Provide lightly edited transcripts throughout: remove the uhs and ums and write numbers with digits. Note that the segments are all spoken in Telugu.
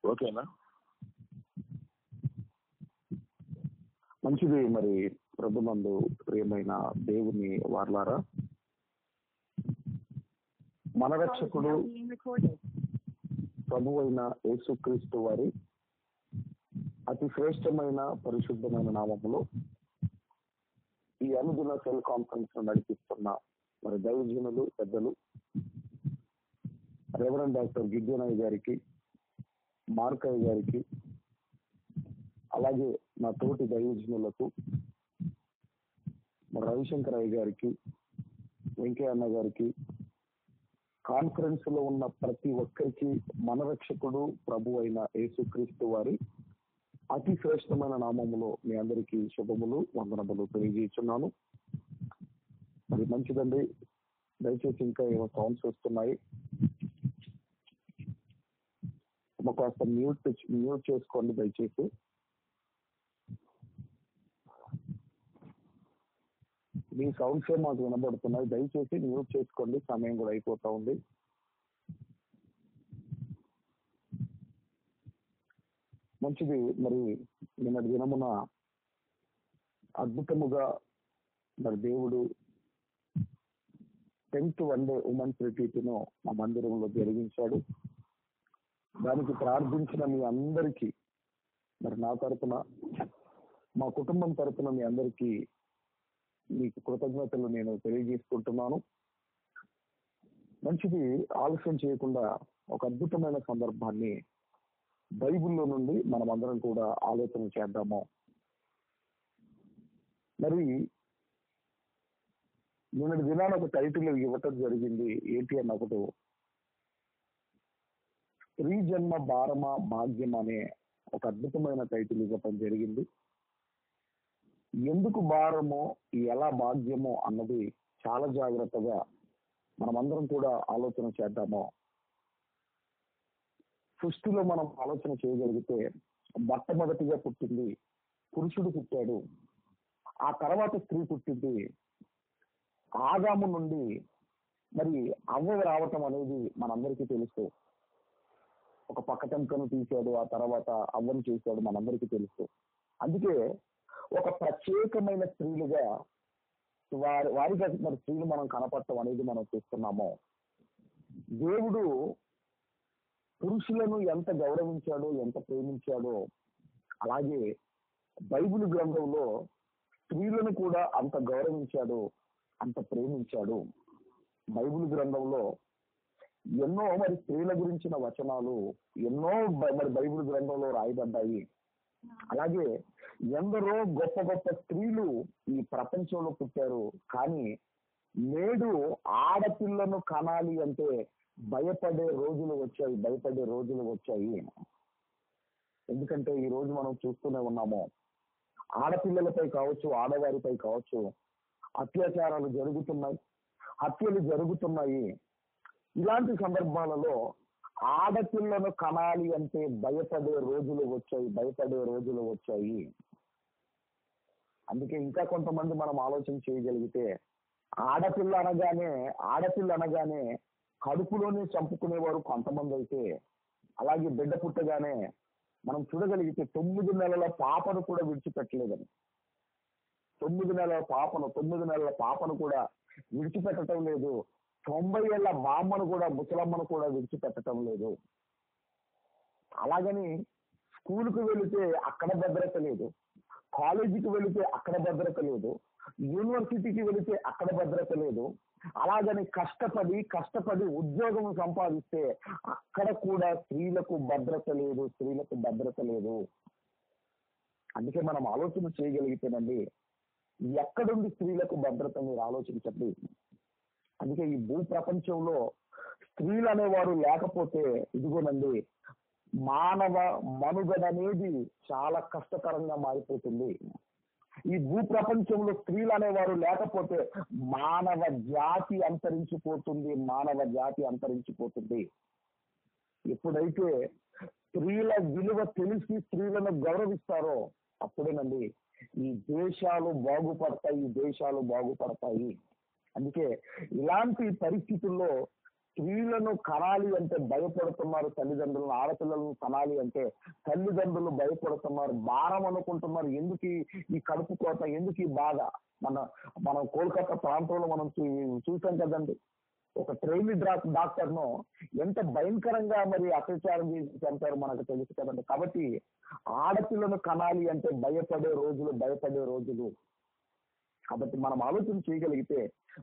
ఓకేనా? మంచిది. మరి ప్రభునందు ప్రియమైన దేవుని వారలారా, మన రక్షకుడు ప్రభు అయిన యేసుక్రీస్తు వారి అతి శ్రేష్టమైన పరిశుద్ధమైన నామములో ఈ అనుదిన సెల్ కాన్ఫరెన్స్ నడిపిస్తున్న మరి దైవజనులు పెద్దలు రెవరెండ్ డాక్టర్ గిడ్యోనయ్య గారికి, మార్కయ్య గారికి, అలాగే నా తోటి దైవజనులకు రవిశంకరయ్య గారికి, వెంకయ్య అన్న గారికి, కాన్ఫరెన్స్ లో ఉన్న ప్రతి ఒక్కరికి మన రక్షకుడు ప్రభు అయిన యేసుక్రీస్తు వారి అతి శ్రేష్టమైన నామములో మీ అందరికీ శుభములు, వందనములు తెలియజేస్తున్నాను. మరి మంచిదండి. దయచేసి ఇంకా ఏమో సౌండ్స్ వస్తున్నాయి, కాస్త మ్యూట్ చేసుకోండి దయచేసి. మీ సౌండ్సే మాకు వినబడుతున్నాయి, దయచేసి మ్యూట్ చేసుకోండి. సమయం కూడా అయిపోతా ఉంది. మంచిది. మరి నిన్నటి దినమున అద్భుతముగా మరి దేవుడు 10th వన్డే ఉమెన్స్ రిట్రీట్ను మా మందిరంలో జరిగించాడు. దానికి ప్రార్థించిన మీ అందరికీ మరి నా తరపున, మా కుటుంబం తరపున మీ అందరికీ మీకు కృతజ్ఞతలు నేను తెలియజేసుకుంటున్నాను. మంచిది. ఆలస్యం చేయకుండా ఒక అద్భుతమైన సందర్భాన్ని బైబిల్లో నుండి మనం అందరం కూడా ఆలోచన చేద్దాము. మరి నిన్నటి దినాన ఒక టైటిల్ ఇవ్వటం జరిగింది. ఏంటి అన్న ఒకటి, స్త్రీ జన్మ భారమా భాగ్యం అనే ఒక అద్భుతమైన టైటిల్ ఇవ్వటం జరిగింది. ఎందుకు భారమో ఎలా భాగ్యమో అన్నది చాలా జాగ్రత్తగా మనమందరం కూడా ఆలోచన చేద్దాము. సృష్టిలో మనం ఆలోచన చేయగలిగితే మొట్టమొదటిగా పుట్టింది పురుషుడు పుట్టాడు, ఆ తర్వాత స్త్రీ పుట్టింది. ఆదాము నుండి మరి అవ్వ రావటం అనేది మనందరికీ తెలుసు. ఒక పక్కటంకను తీశాడు, ఆ తర్వాత అవ్వను చేశాడు, మనందరికీ తెలుసు. అందుకే ఒక ప్రత్యేకమైన స్త్రీలుగా వారిగా మరి స్త్రీలు మనం కనపడటం అనేది మనం చూస్తున్నాము. దేవుడు పురుషులను ఎంత గౌరవించాడో, ఎంత ప్రేమించాడో, అలాగే బైబిల్ గ్రంథంలో స్త్రీలను కూడా అంత గౌరవించాడు, అంత ప్రేమించాడు. బైబిల్ గ్రంథంలో ఎన్నో మరి స్త్రీల గురించిన వచనాలు ఎన్నో మరి బైబిల్ గ్రంథంలో రాయబడ్డాయి. అలాగే ఎందరో గొప్ప గొప్ప స్త్రీలు ఈ ప్రపంచంలో పుట్టారు. కానీ నేడు ఆడపిల్లను కనాలి అంటే భయపడే రోజులు వచ్చాయి. ఎందుకంటే ఈ రోజు మనం చూస్తూనే ఉన్నాము, ఆడపిల్లలపై కావచ్చు, ఆడవారిపై కావచ్చు అత్యాచారాలు జరుగుతున్నాయి, హత్యలు జరుగుతున్నాయి. ఇలాంటి సందర్భాలలో ఆడపిల్లను కనాలి అంటే భయపడే రోజులు వచ్చాయి. అందుకే ఇంకా కొంతమంది మనం ఆలోచన చేయగలిగితే ఆడపిల్ల అనగానే కడుపులోనే చంపుకునేవారు కొంతమంది అయితే, అలాగే బిడ్డ పుట్టగానే మనం చూడగలిగితే 9 నెలల పాపను కూడా విడిచిపెట్టలేదని, 9 నెలల పాపను కూడా విడిచిపెట్టడం లేదు. 90 ఏళ్ల ముసలమ్మను కూడా విడిచిపెట్టడం లేదు. అలాగని స్కూల్కి వెళితే అక్కడ భద్రత లేదు, కాలేజీకి వెళితే అక్కడ భద్రత లేదు, యూనివర్సిటీకి వెళితే అక్కడ భద్రత లేదు. అలాగని కష్టపడి ఉద్యోగం సంపాదిస్తే అక్కడ కూడా స్త్రీలకు భద్రత లేదు. అందుకే మనం ఆలోచన చేయగలిగితేనండి, ఎక్కడుంది స్త్రీలకు భద్రత మీరు ఆలోచించండి. అందుకే ఈ భూ ప్రపంచంలో స్త్రీలు అనేవారు లేకపోతే ఇదిగోనండి మానవ మనుగడ అనేది చాలా కష్టకరంగా మారిపోతుంది. ఈ భూ ప్రపంచంలో స్త్రీలు అనేవారు లేకపోతే మానవ జాతి అంతరించిపోతుంది. ఎప్పుడైతే స్త్రీల విలువ తెలిసి స్త్రీలను గౌరవిస్తారో అప్పుడేనండి ఈ దేశాలు బాగుపడతాయి. అందుకే ఇలాంటి పరిస్థితుల్లో స్త్రీలను కనాలి అంటే భయపడుతున్నారు తల్లిదండ్రులను, ఆడపిల్లలను కనాలి అంటే తల్లిదండ్రులు భయపడుతున్నారు, భారం అనుకుంటున్నారు. ఎందుకు ఈ కడుపు కోత, ఎందుకు ఈ బాధ? మనం కోల్కతా ప్రాంతంలో మనం చూసాం కదండి, ఒక ట్రైనీ డాక్టర్ ను ఎంత భయంకరంగా మరి అత్యాచారం చేసి చంపారు మనకు తెలుసు కదండి. కాబట్టి ఆడపిల్లను కనాలి అంటే భయపడే రోజులు. కాబట్టి మనం ఆలోచన చేయగలిగితే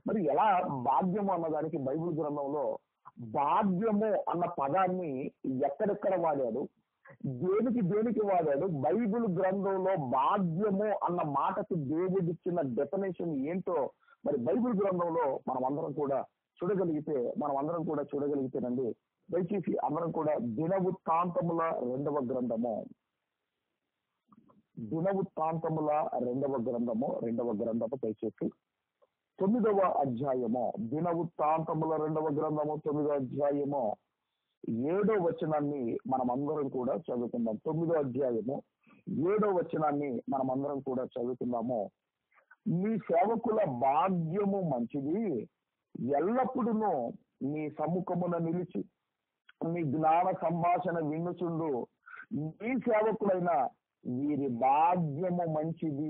మరి ఎలా భాగ్యము అన్నదానికి బైబిల్ గ్రంథంలో భాగ్యము అన్న పదాన్ని ఎక్కడెక్కడ వాడాడు, దేనికి వాడాడు, బైబిల్ గ్రంథంలో భాగ్యము అన్న మాటకు దేవుడిచ్చిన డెఫినేషన్ ఏంటో మరి బైబిల్ గ్రంథంలో మనం అందరం కూడా చూడగలిగితేనండి. దయచేసి అందరం కూడా దినవృత్తాంతముల రెండవ గ్రంథము దయచేసి 9వ అధ్యాయము, దినవృత్తాంతముల 2వ గ్రంథము 9వ అధ్యాయము 7వ వచనాన్ని మనం అందరం కూడా చదువుకుందాం. 9వ అధ్యాయము 7వ వచనాన్ని మనం అందరం కూడా చదువుకుందాము. మీ సేవకుల భాగ్యము మంచిది, ఎల్లప్పుడూ మీ సముఖమున నిలిచి మీ జ్ఞాన సంభాషణ వినుచుండు మీ సేవకులైన వీరి భాగ్యము మంచిది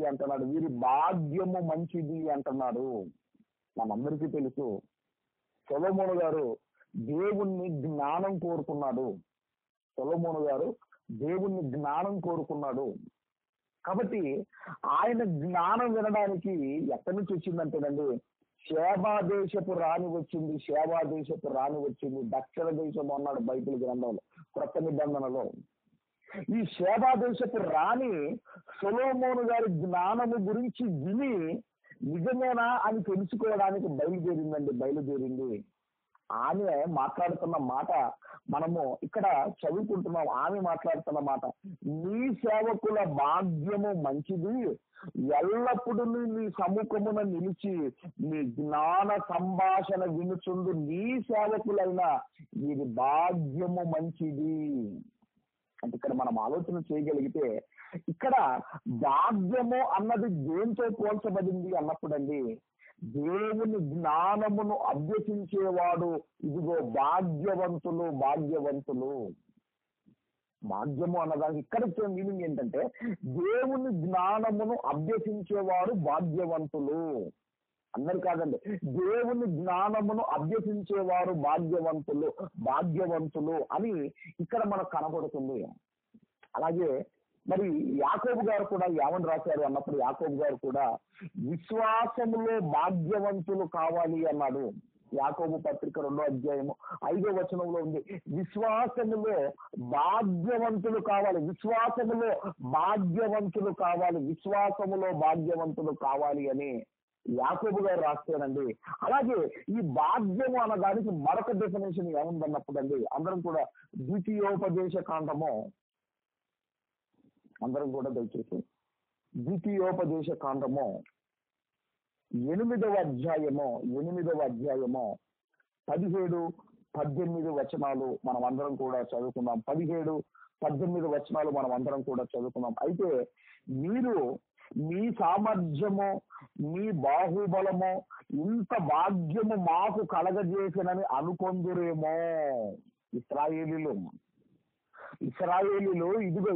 అంటున్నాడు. మనందరికీ తెలుసు, సొలొమోను గారు దేవుణ్ణి జ్ఞానం కోరుకున్నాడు. కాబట్టి ఆయన జ్ఞానం వినడానికి ఎక్కడి నుంచి వచ్చిందంటేనండి, షేబా దేశపు రాణి వచ్చింది. దక్షిణ దేశం అన్నాడు బైబిల్ గ్రంథంలో, క్రొత్త నిబంధనలో. ఈ షేబా దేశపు రాణి సొలొమోను గారి జ్ఞానము గురించి విని నిజమేనా అని తెలుసుకోవడానికి బయలుదేరింది. ఆమె మాట్లాడుతున్న మాట మనము ఇక్కడ చదువుకుంటున్నాం. ఆమె మాట్లాడుతున్న మాట, నీ సేవకుల భాగ్యము మంచిది, ఎల్లప్పుడూ నీ సముఖమున నిలిచి నీ జ్ఞాన సంభాషణ వినుచుండు నీ సేవకులైన వీరి భాగ్యము మంచిది. అంటే ఇక్కడ మనం ఆలోచన చేయగలిగితే, ఇక్కడ భాగ్యము అన్నది దేంతో పోల్చబడింది అన్నప్పుడండి, దేవుని జ్ఞానమును అభ్యసించేవాడు ఇదిగో భాగ్యవంతులు. భాగ్యము అన్నదానికి ఇక్కడ మీనింగ్ ఏంటంటే, దేవుని జ్ఞానమును అభ్యసించేవారు భాగ్యవంతులు. అందరు కాదండి, దేవుని జ్ఞానమును అభ్యసించేవారు భాగ్యవంతులు అని ఇక్కడ మనకు కనబడుతుంది. అలాగే మరి యాకోబు గారు కూడా ఏమని రాశారు అన్నప్పుడు, యాకోబు గారు కూడా విశ్వాసములో భాగ్యవంతులు కావాలి అన్నాడు. యాకోబు పత్రిక 2వ అధ్యాయము 5వ వచనంలో ఉంది, విశ్వాసములో భాగ్యవంతులు కావాలి అని యాకోబు గారు రాస్తానండి. అలాగే ఈ భాగ్యము అన్నదానికి మరొక డెఫినేషన్ ఏముందన్నప్పుడు అండి, అందరం కూడా ద్వితీయోపదేశ కాండము, అందరం కూడా దయచేసి ద్వితీయోపదేశ కాండము 8వ అధ్యాయము 17-18 వచనాలు మనం అందరం కూడా చదువుకుందాం. 17-18 వచనాలు మనం అందరం కూడా చదువుకుందాం. అయితే మీరు మీ సామర్థ్యము, మీ బాహుబలము, ఇంత భాగ్యము మాకు కలగజేసినని అనుకొందురేమో. ఇశ్రాయేలీలు ఇదిగో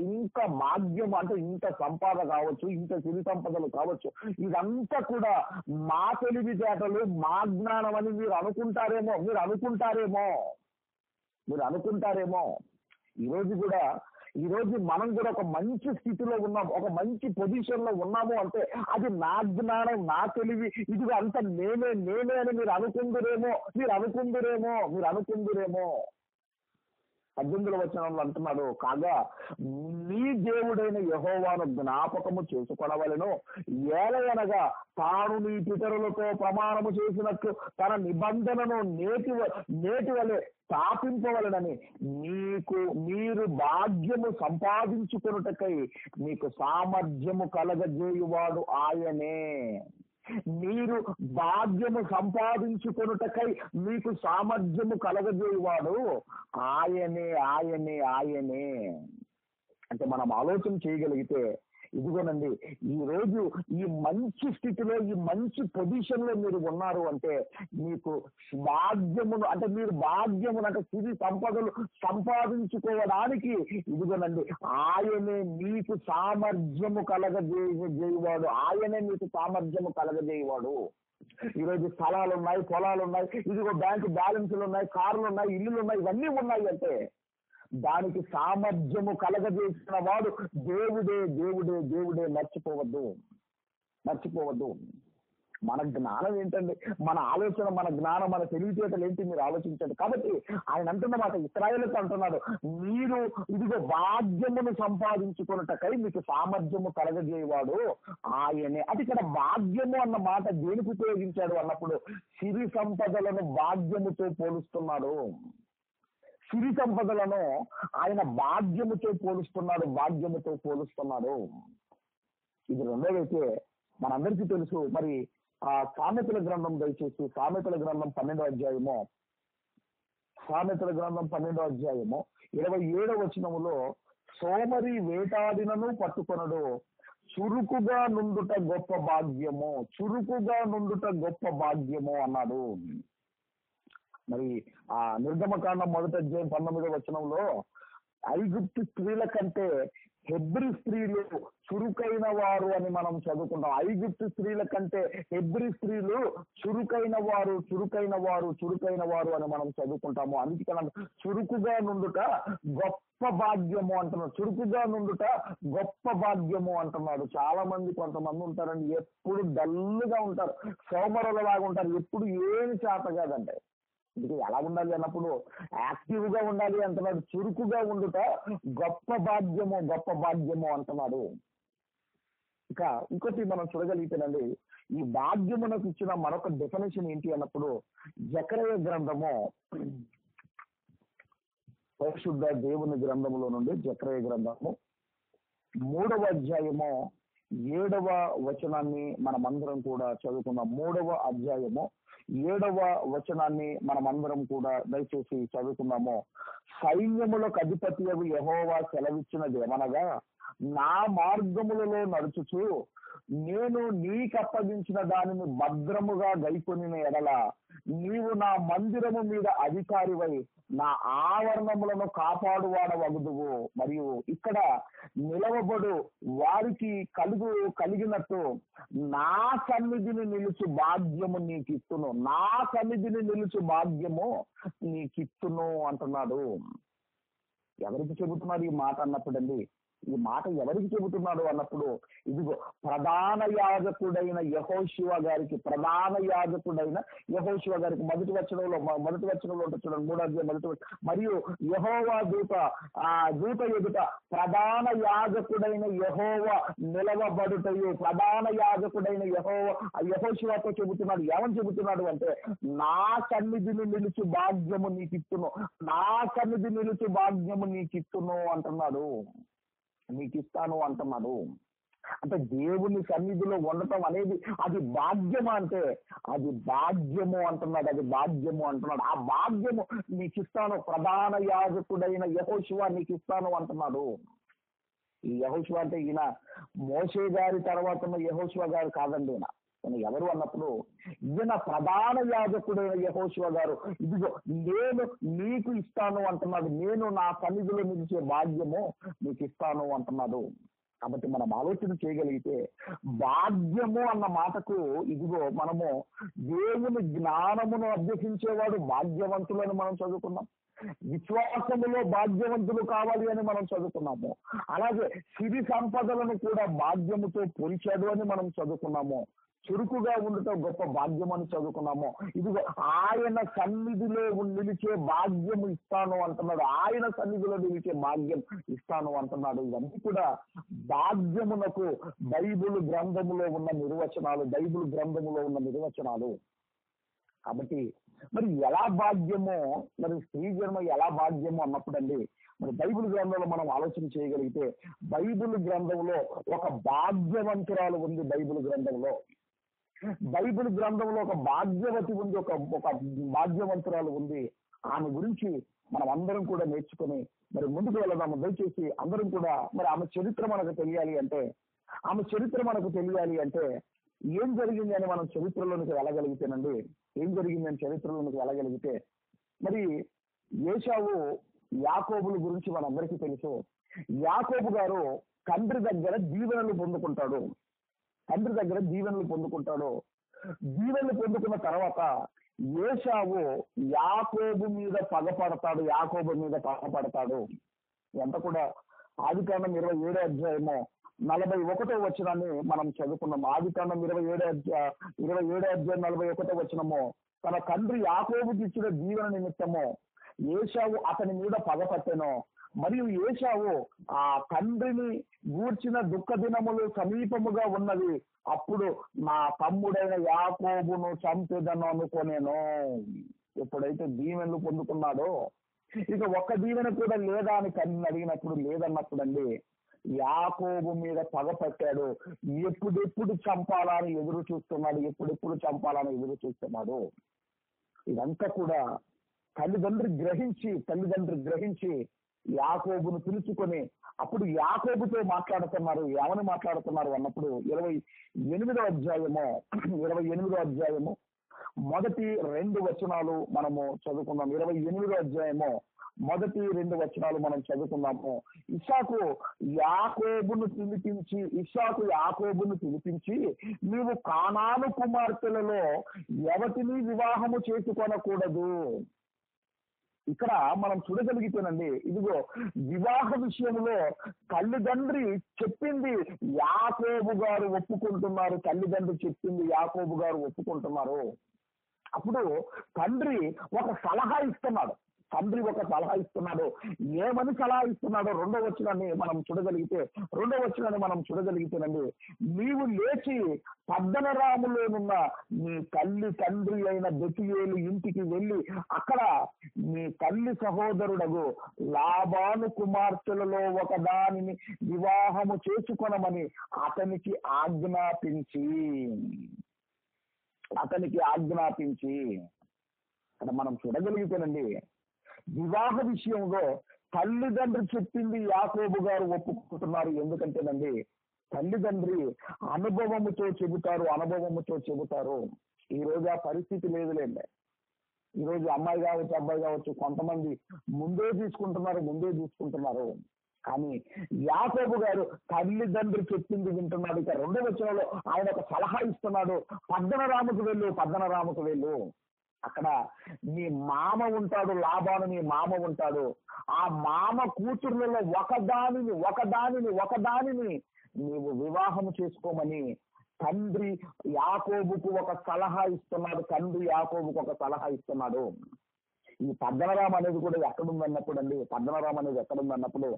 ఇంత భాగ్యం అంటే ఇంత సంపద కావచ్చు, ఇంత సిరి సంపదలు కావచ్చు, ఇదంతా కూడా మా తెలివితేటలు, మా జ్ఞానం అని మీరు అనుకుంటారేమో. ఈరోజు మనం కూడా ఒక మంచి స్థితిలో ఉన్నాం, ఒక మంచి పొజిషన్ లో ఉన్నాము అంటే అది నా జ్ఞానం, నా తెలివి, ఇదిగో అంత నేనే అని మీరు అనుకుందురేమో. 18వ వచనంలో అంటున్నాడు, కాగా నీ దేవుడైన యెహోవాను జ్ఞాపకము చేసుకొనవలెను, ఏలయనగా తాను నీ పితరులతో ప్రమాణము చేసినట్లు తన నిబంధనను నేటి వలె స్థాపింపవలెనని మీరు భాగ్యము సంపాదించుకొనుటకై మీకు సామర్థ్యము కలగజేయువాడు ఆయనే. మీరు భాగ్యము సంపాదించుకొనుటకై మీకు సామర్థ్యము కలగజేయువాడు ఆయనే. అంటే మనం ఆలోచన చేయగలిగితే ఇదిగోనండి, ఈ రోజు ఈ మంచి స్థితిలో, ఈ మంచి పొజిషన్ లో మీరు ఉన్నారు అంటే మీకు భాగ్యమును, అంటే మీరు భాగ్యమును అంటే సిరి సంపదలు సంపాదించుకోవడానికి ఇదిగోనండి ఆయనే మీకు సామర్థ్యము కలగజేయవాడు, ఆయనే మీకు సామర్థ్యము కలగజేయవాడు. ఈరోజు స్థలాలు ఉన్నాయి, పొలాలు ఉన్నాయి, ఇదిగో బ్యాంకు బ్యాలెన్స్లు ఉన్నాయి, కార్లు ఉన్నాయి, ఇల్లులు ఉన్నాయి, ఇవన్నీ ఉన్నాయి అంటే దానికి సామర్థ్యము కలగజేసిన వాడు దేవుడే, దేవుడే, దేవుడే. మర్చిపోవద్దు. మన జ్ఞానం ఏంటండి, మన ఆలోచన, మన జ్ఞానం, మన తెలివితేటలు ఏంటి మీరు ఆలోచించండి. కాబట్టి ఆయన అంటున్నమాట, ఇశ్రాయేలుతో అంటున్నాడు, మీరు ఇదిగో భాగ్యమును సంపాదించుకున్నటకై మీకు సామర్థ్యము కలగజేయవాడు ఆయనే. అది ఇక్కడ భాగ్యము అన్న మాట దేనికి ఉపయోగించాడు అన్నప్పుడు సిరి సంపదలను భాగ్యముతో పోలుస్తున్నాడు. సిరి సంపదలను ఆయన భాగ్యముతో పోలుస్తున్నాడు. ఇది రెండోదైతే మనందరికీ తెలుసు. మరి ఆ సామెతల గ్రంథం, దయచేసి సామెతల గ్రంథం 12వ అధ్యాయము 27వ వచనములో, సోమరి వేటాడినను పట్టుకొనడు, చురుకుగా నుండుట గొప్ప భాగ్యము అన్నాడు. మరి ఆ నిర్గమకాండం 1వ అధ్యాయం 19వ వచనంలో, ఐగుప్తు స్త్రీల కంటే హెబ్రీ స్త్రీలు చురుకైన వారు అని మనం చదువుకుంటాం. ఐగుప్తు స్త్రీల కంటే హెబ్రీ స్త్రీలు చురుకైన వారు అని మనం చదువుకుంటాము. అందుకే చురుకుగా నుండుట గొప్ప భాగ్యము అంటున్నాడు. చాలా మంది, కొంతమంది ఉంటారండి, ఎప్పుడు డల్గా ఉంటారు, సోమరులలాగా ఉంటారు, ఎప్పుడు ఏమి చేత కాదంటే. ఇది ఎలా ఉండాలి అన్నప్పుడు యాక్టివ్ గా ఉండాలి అంటున్నాడు. చురుకుగా ఉండుట గొప్ప భాగ్యము అంటున్నాడు. ఇక ఇంకోటి మనం చూడగలిగితేనండి, ఈ భాగ్యమునకు ఇచ్చిన మరొక డెఫినేషన్ ఏంటి అన్నప్పుడు, జకర్యా గ్రంథము, పరిశుద్ధ దేవుని గ్రంథములో నుండి జకర్యా గ్రంథము 3వ అధ్యాయము 7వ వచనాన్ని మనమందరం కూడా చదువుకున్నాం. 3వ అధ్యాయము 7వ వచనాన్ని మనమందరం కూడా దయచేసి చదువుకున్నాము. సైన్యములకు అధిపతియగు యెహోవా సెలవిచ్చినదేమనగా, నా మార్గములలో నడుచుచు నేను నీకప్పగించిన దానిని భద్రముగా గైకొనిన ఎడల నీవు నా మందిరము మీద అధికారివై నా ఆవరణములను కాపాడువాడవగుదువు. మరియు ఇక్కడ నిలవబడు వారికి కలిగినట్టు నా సన్నిధిని నిలుచు భాగ్యము నీకిత్తును అంటున్నాడు. ఎవరికి చెబుతున్నారు ఈ మాట అన్నప్పుడండి, ఈ మాట ఎవరికి చెబుతున్నాడు అన్నప్పుడు, ఇదిగో ప్రధాన యాజకుడైన యెహోషువ గారికి మొదటి వచనంలో ఉంటుంది చూడండి, 3వ అధ్యాయం 1వ. మరియు యెహోవా దూత ఎదుట ప్రధాన యాజకుడైన యెహోవా నిలవబడుటయు, ప్రధాన యాజకుడైన యెహోషువతో చెబుతున్నాడు. ఏమని చెబుతున్నాడు అంటే, నా సన్నిధిని నిలుచు భాగ్యము నీకిత్తును అంటున్నాడు, నీకిస్తాను అంటున్నాడు. అంటే దేవుని సన్నిధిలో ఉండటం అనేది అది భాగ్యమా అంటే అది భాగ్యము అంటున్నాడు. ఆ భాగ్యము నీకిస్తాను, ప్రధాన యాజకుడైన యెహోషువ నీకిస్తాను అంటున్నాడు. ఈ యెహోషువ అంటే ఈయన మోషే గారి తర్వాత యెహోషువ గారు కాదండి. ఈయన ఎవరు అన్నప్పుడు, ఈయన ప్రధాన యాజకుడైన యెహోషువ గారు, ఇదిగో నేను నీకు ఇస్తాను అంటున్నాడు. నేను నా సన్నిధిలో నిలిచే భాగ్యము నీకు ఇస్తాను అంటున్నాడు. కాబట్టి మనం ఆలోచన చేయగలిగితే భాగ్యము అన్న మాటకు, ఇదిగో మనము దేవుని జ్ఞానమును అభ్యసించేవాడు భాగ్యవంతులని మనం చదువుకున్నాం. విశ్వాసములో భాగ్యవంతులు కావాలి అని మనం చదువుకున్నాము. అలాగే సిరి సంపదలను కూడా భాగ్యముతో పోల్చాడు అని మనం చదువుకున్నాము. చురుకుగా ఉండటం గొప్ప భాగ్యం అని చదువుకున్నాము. ఇదిగో ఆయన సన్నిధిలో నిలిచే భాగ్యం ఇస్తాను అంటున్నాడు. ఇవన్నీ కూడా భాగ్యమునకు బైబిల్ గ్రంథములో ఉన్న నిర్వచనాలు. కాబట్టి మరి ఎలా భాగ్యమో, మరి స్త్రీ జన్మ ఎలా భాగ్యమో అన్నప్పుడండి, మరి బైబిల్ గ్రంథంలో మనం ఆలోచన చేయగలిగితే, బైబిల్ గ్రంథంలో ఒక భాగ్యవంతురాలు ఉంది. బైబిల్ గ్రంథంలో ఒక భాగ్యవతి ఉంది, ఒక భాగ్యవంతురాలు ఉంది. ఆమె గురించి మనం అందరం కూడా నేర్చుకుని మరి ముందుకు వెళదాము. దయచేసి అందరం కూడా, మరి ఆమె చరిత్ర మనకు తెలియాలి అంటే ఆమె చరిత్ర మనకు తెలియాలి అంటే ఏం జరిగింది అని మనం చరిత్రలోనికి వెళ్ళగలిగితేనండి, ఏం జరిగింది అని చరిత్రలోనికి వెళ్ళగలిగితే, మరి ఏశావు యాకోబుల గురించి మనందరికీ తెలుసు. యాకోబు గారు తండ్రి దగ్గర దీవెనలు పొందుకుంటాడు. దీవెనలు పొందుకున్న తర్వాత ఏశావు యాకోబు మీద పగపడతాడు. ఎంత కూడా ఆదికాండం 27వ అధ్యాయము 41వ వచనాన్ని మనం చదువుకున్నాము. ఆదికాండం 27వ అధ్యాయం 41వ వచనము, తన తండ్రి యాకోబుకి ఇచ్చిన దీవెన నిమిత్తము ఏశావు అతని మీద పగపట్టెను. మరియు ఏశావు ఆ తండ్రిని గూర్చిన దుఃఖ దినములు సమీపముగా ఉన్నది, అప్పుడు నా తమ్ముడైన యాకోబును చంపెదను అనుకోనేను. ఎప్పుడైతే దీవెనలు పొందుకున్నాడో, ఇక ఒక్క దీవెన కూడా లేదా అని తండ్రిని అడిగినప్పుడు లేదన్నప్పుడు అండి యాకోబు మీద పగపట్టాడు. ఎప్పుడెప్పుడు చంపాలని ఎదురు చూస్తున్నాడు. ఇదంతా కూడా తల్లిదండ్రి గ్రహించి యాకోబును పిలుచుకొని అప్పుడు యాకోబుతో మాట్లాడుతున్నారు. ఏమని మాట్లాడుతున్నారు అన్నప్పుడు 28వ అధ్యాయము మొదటి 2 వచనాలు మనము చదువుకుందాం. 28వ అధ్యాయము మొదటి 2 వచనాలు మనం చదువుకుందాము. ఇస్సాకు యాకోబును పిలిపించి నీవు కానాను కుమార్తెలలో ఎవటిని వివాహము చేసుకొనకూడదు. ఇక్కడ మనం చూడగలిగితేనండి, ఇదిగో వివాహ విషయంలో తల్లిదండ్రి చెప్పింది యాకోబు గారు ఒప్పుకుంటున్నారు. అప్పుడు తండ్రి ఒక సలహా ఇస్తున్నాడు. ఏమని సలహా ఇస్తున్నాడో రెండవ వచనాన్ని మనం చూడగలిగితేనండి, నీవు లేచి పద్దనరాములోనున్న నీ తండ్రి అయిన బెతుయేలు ఇంటికి వెళ్ళి అక్కడ నీ తల్లి సహోదరుడగు లాబాను కుమార్తెలలో ఒకదానిని వివాహము చేసుకొనమని అతనికి ఆజ్ఞాపించి అక్కడ మనం చూడగలిగితేనండి, వివాహ విషయంలో తల్లిదండ్రి చెప్పింది యాకోబు గారు ఒప్పుకుంటున్నారు. ఎందుకంటేనండి తల్లిదండ్రి అనుభవముతో చెబుతారు. ఈ రోజు ఆ పరిస్థితి లేదులేండి. ఈ రోజు అమ్మాయి కావచ్చు, అబ్బాయి కావచ్చు, కొంతమంది ముందే తీసుకుంటున్నారు. కానీ యాకోబు గారు తల్లిదండ్రి చెప్పింది వింటున్నాడు. ఇక 2వ వచనంలో ఆయన ఒక సలహా ఇస్తున్నాడు, పద్దనరాముకు వెళ్ళు. అక్కడ నీ మామ ఉంటాడు, లాబాను నీ మామ ఉంటాడు. ఆ మామ కూతుర్లలో ఒకదానిని నీవు వివాహము చేసుకోమని తండ్రి యాకోబుకు ఒక సలహా ఇస్తున్నాడు. ఈ పద్దనరాం అనేది కూడా ఎక్కడుందన్నప్పుడు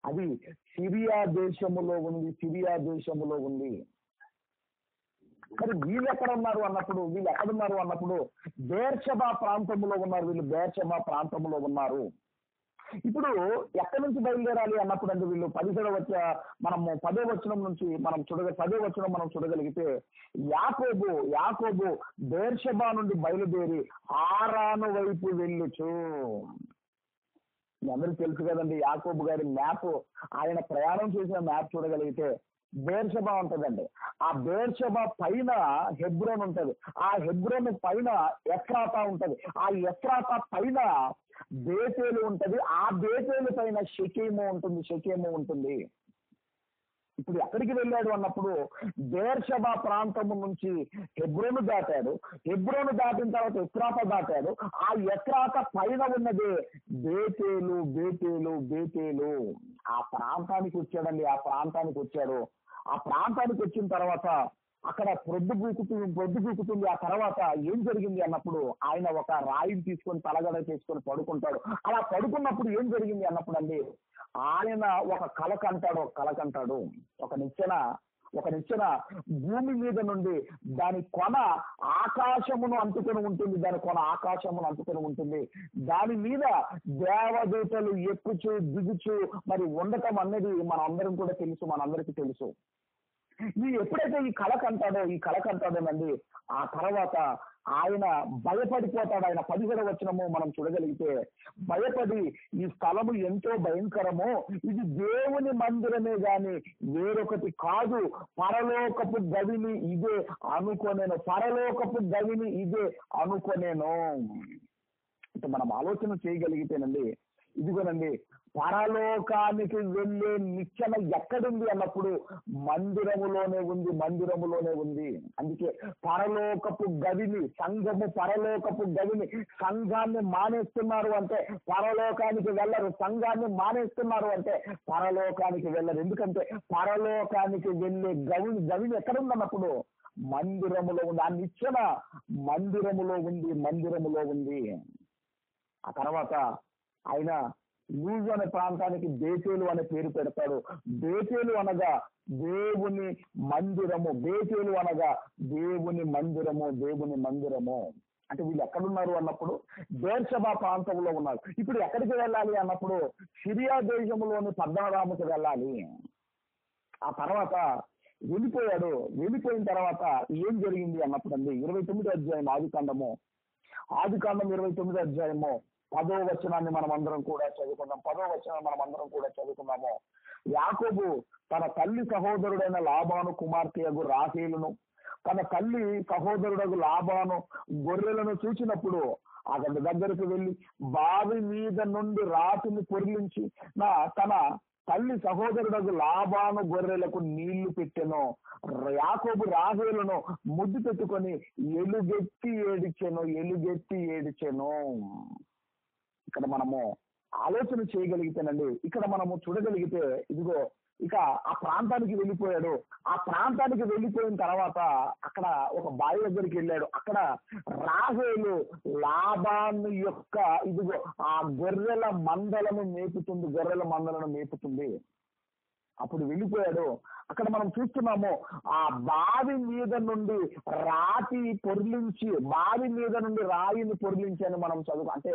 అది సిరియా దేశములో ఉంది. మరి వీళ్ళు ఎక్కడున్నారు అన్నప్పుడు బేర్షెబా ప్రాంతంలో ఉన్నారు. ఇప్పుడు ఎక్కడి నుంచి బయలుదేరాలి అన్నప్పుడు అంటే వీళ్ళు 10వ వచనం నుంచి మనం చూడగలిగితే యాకోబు బేర్షెబా నుండి బయలుదేరి హారాను వైపు వెళ్ళుచు. మీ అందరికీ తెలుసు కదండి, యాకోబు గారి మ్యాప్, ఆయన ప్రయాణం చేసిన మ్యాప్ చూడగలిగితే బేర్షెబా ఉంటదండి. ఆ బేర్షెబా పైన హెబ్రోన్ ఉంటది. ఆ హెబ్రోన్ పైన ఎఫ్రాతా ఉంటది. ఆ ఎఫ్రాతా పైన బేతేలు ఉంటది. ఆ బేతేలు పైన షెకెము ఉంటుంది. ఇప్పుడు ఎక్కడికి వెళ్ళాడు అన్నప్పుడు బేర్షెబా ప్రాంతము నుంచి హెబ్రోను దాటాడు. హెబ్రోను దాటిన తర్వాత ఎఫ్రాతా దాటాడు. ఆ ఎఫ్రాతా పైన ఉన్నదే బేతేలు. ఆ ప్రాంతానికి వచ్చాడండి. ఆ ప్రాంతానికి వచ్చిన తర్వాత అక్కడ ప్రొద్దు గూకుతుంది. ఆ తర్వాత ఏం జరిగింది అన్నప్పుడు ఆయన ఒక రాయిని తీసుకొని తలగడ చేసుకొని పడుకుంటాడు. అలా పడుకున్నప్పుడు ఏం జరిగింది అన్నప్పుడు అండి, ఆయన ఒక కల కంటాడు. ఒక నిచ్చెన భూమి మీద నుండి దాని కొన ఆకాశమును అంటుకొని ఉంటుంది. దాని మీద దేవదూతలు ఎక్కుచు దిగుచు మరి ఉండటం అనేది మనందరికీ తెలుసు. ఎప్పుడైతే ఈ కళ కంటాడోనండి, ఆ తర్వాత ఆయన భయపడిపోతాడు. ఆయన 17వ వచనము మనం చూడగలిగితే, భయపడి ఈ స్థలము ఎంతో భయంకరము, ఇది దేవుని మందిరమే గాని వేరొకటి కాదు, పరలోకపు గవిని ఇదే అనుకొనేను, పరలోకపు గవిని ఇదే అనుకొనేను. అంటే మనం ఆలోచన చేయగలిగితేనండి, ఇదిగోనండి పరలోకానికి వెళ్ళే నిచ్చెన ఎక్కడుంది అన్నప్పుడు మందిరములోనే ఉంది, మందిరములోనే ఉంది. అందుకే పరలోకపు గవిని, సంఘము పరలోకపు గవిని, సంఘాన్ని మానేస్తున్నారు అంటే పరలోకానికి వెళ్ళరు, సంఘాన్ని మానేస్తున్నారు అంటే పరలోకానికి వెళ్ళరు. ఎందుకంటే పరలోకానికి వెళ్ళే గవిని ఎక్కడుందన్నప్పుడు మందిరములో ఉంది. ఆ నిచ్చెన మందిరములో ఉంది, మందిరములో ఉంది. ఆ తర్వాత ఆయన లూజు అనే ప్రాంతానికి బేతేలు అనే పేరు పెడతాడు. బేతేలు అనగా దేవుని మందిరము, బేతేలు అనగా దేవుని మందిరము, దేవుని మందిరము. అంటే వీళ్ళు ఎక్కడున్నారు అన్నప్పుడు బేర్షెబా ప్రాంతంలో ఉన్నారు. ఇప్పుడు ఎక్కడికి వెళ్ళాలి అన్నప్పుడు సిరియా దేశంలోని పద్మనారాముకి వెళ్ళాలి. ఆ తర్వాత వెళ్ళిపోయాడు. వెళ్ళిపోయిన తర్వాత ఏం జరిగింది అన్నప్పుడు అండి 29వ అధ్యాయం ఆదికాండము 29వ అధ్యాయము 10వ వచనాన్ని మనం అందరం కూడా చదువుకున్నాం. 10వ వచనాన్ని మనం అందరం కూడా చదువుకున్నాము. యాకోబు తన తల్లి సహోదరుడైన లాబాను కుమార్తెయగు రాహేలును, తన తల్లి సహోదరుడగు లాబాను గొర్రెలను చూసినప్పుడు అతని దగ్గరకు వెళ్ళి బావి మీద నుండి రాతిని పొర్లించి తన తల్లి సహోదరుడకు లాబాను గొర్రెలకు నీళ్లు పెట్టెను. యాకోబు రాహేలును ముద్దు పెట్టుకొని ఎలుగెత్తి ఏడిచెను. ఇక్కడ మనము ఆలోచన చేయగలిగితేనండి, ఇక్కడ మనము చూడగలిగితే, ఇదిగో ఇక ఆ ప్రాంతానికి వెళ్ళిపోయాడు. ఆ ప్రాంతానికి వెళ్ళిపోయిన తర్వాత అక్కడ ఒక బావి దగ్గరికి వెళ్ళాడు. అక్కడ రాహేలు లాబాను యొక్క ఇదిగో ఆ గొర్రెల మందలను మేపుతుంది. అప్పుడు వెళ్ళిపోయాడు. అక్కడ మనం చూస్తున్నాము, ఆ బావి మీద నుండి రాయిని పొర్లించి అని మనం చదువు. అంటే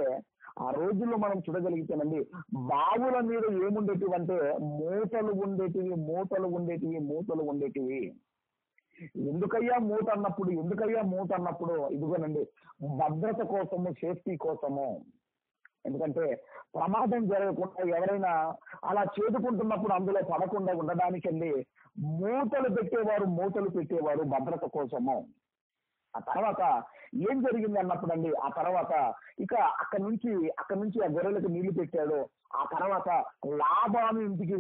ఆ రోజుల్లో మనం చూడగలిగితేనండి, బావుల మీద ఏముండేటివంటే మూటలు ఉండేటివి. ఎందుకయ్యా మూట అన్నప్పుడు ఇదిగోనండి భద్రత కోసము, సేఫ్టీ కోసము. ఎందుకంటే ప్రమాదం జరగకుండా ఎవరైనా అలా చేదుకుంటున్నప్పుడు అందులో పడకుండా ఉండడానికండి మూటలు పెట్టేవారు భద్రత కోసము. ఆ తర్వాత ఏం జరిగింది అన్నప్పుడు అండి, ఆ తర్వాత ఇక అక్కడి నుంచి ఆ గొర్రెలకు నీళ్లు పెట్టాడు. ఆ తర్వాత లాబాను ఇంటికి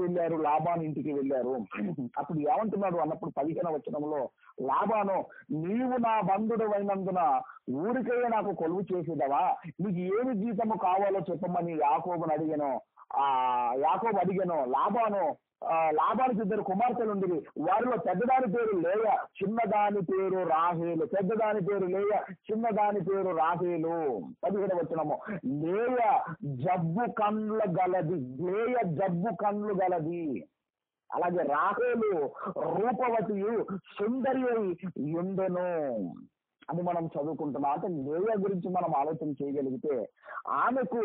వెళ్ళారు. అప్పుడు ఏమంటున్నాడు అన్నప్పుడు 15వ వచనంలో, లాబాను లాబాను నా బంధుడు అయినందున ఊరికయ్యే నాకు కొలువు చేసేదవా, నీకు ఏమి జీతము కావాలో చెప్పమని యాకోబు అడిగాను. లాబానికి 2 కుమార్తెలు ఉండేవి. వారిలో పెద్దదాని పేరు లేయ, చిన్నదాని పేరు రాహేలు. పెద్దదాని పేరు లేయ, చిన్నదాని పేరు రాహేలు. 17వ వచనము, లేయ జబ్బు కండ్లు గలది. అలాగే రాహేలు రూపవతియు సుందరి ఉండెను అని మనం చదువుకుంటున్నాం. అంటే లేయ గురించి మనం ఆలోచన చేయగలిగితే, ఆమెకు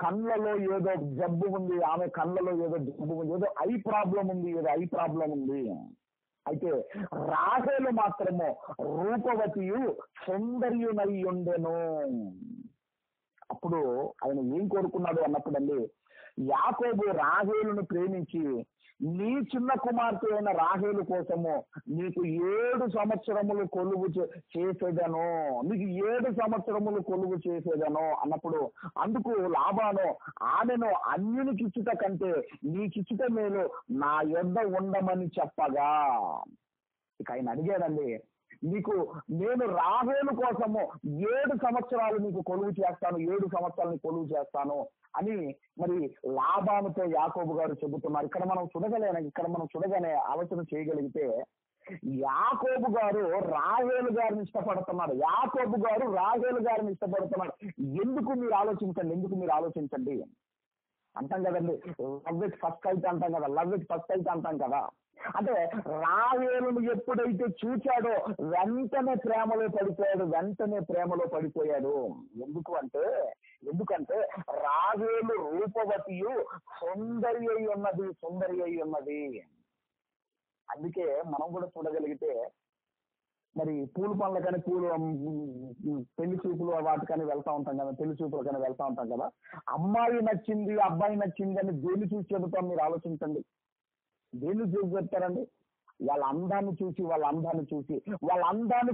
కళ్ళలో ఏదో జబ్బు ఉంది, ఏదో ఐ ప్రాబ్లం ఉంది. అయితే రాహేలు మాత్రము రూపవతియు సుందరియునై ఉండెను. అప్పుడు ఆయన ఏం కోరుకున్నాడు అన్నప్పుడు అండి, యాకోబు రాహేలును ప్రేమించి నీ చిన్న కుమార్తె అయిన రాహేలు కోసము నీకు 7 సంవత్సరములు కొలువు చేసేదను అన్నప్పుడు, అందుకు లాబాను ఆమెను అన్యునికిచ్చుట కంటే నీకిచ్చుట మేలు, నా యొద్ద ఉండమని చెప్పగా, ఇక ఆయన అడిగాడండి, నేను రాహేలు కోసము 7 సంవత్సరాలు నీకు కొలువు చేస్తాను అని మరి లాబానుతో యాకోబు గారు చెబుతున్నారు. ఇక్కడ మనం చూడగానే ఆలోచన చేయగలిగితే, యాకోబు గారు రాహేలు గారిని ఇష్టపడుతున్నాడు. ఎందుకు మీరు ఆలోచించండి అంటాం కదండి, లవ్ ఇట్ ఫస్ట్ సైట్ అంటాం కదా. అంటే రాహేలును ఎప్పుడైతే చూచాడో వెంటనే ప్రేమలో పడిపోయాడు. ఎందుకంటే రాహేలు రూపవతియు సుందరి అయి ఉన్నది. అందుకే మనం కూడా చూడగలిగితే మరి పూల పనులకని పెళ్లి చూపులు వాటికని వెళ్తా ఉంటాం కదా, పెళ్లి చూపులకని వెళ్తా ఉంటాం కదా. అమ్మాయి నచ్చింది అబ్బాయి నచ్చింది అని దేన్ని చూసి చెబుతాం మీరు ఆలోచించండి. దేన్ని చూసి చెప్తారండి? వాళ్ళ అందాన్ని చూసి వాళ్ళ అందాన్ని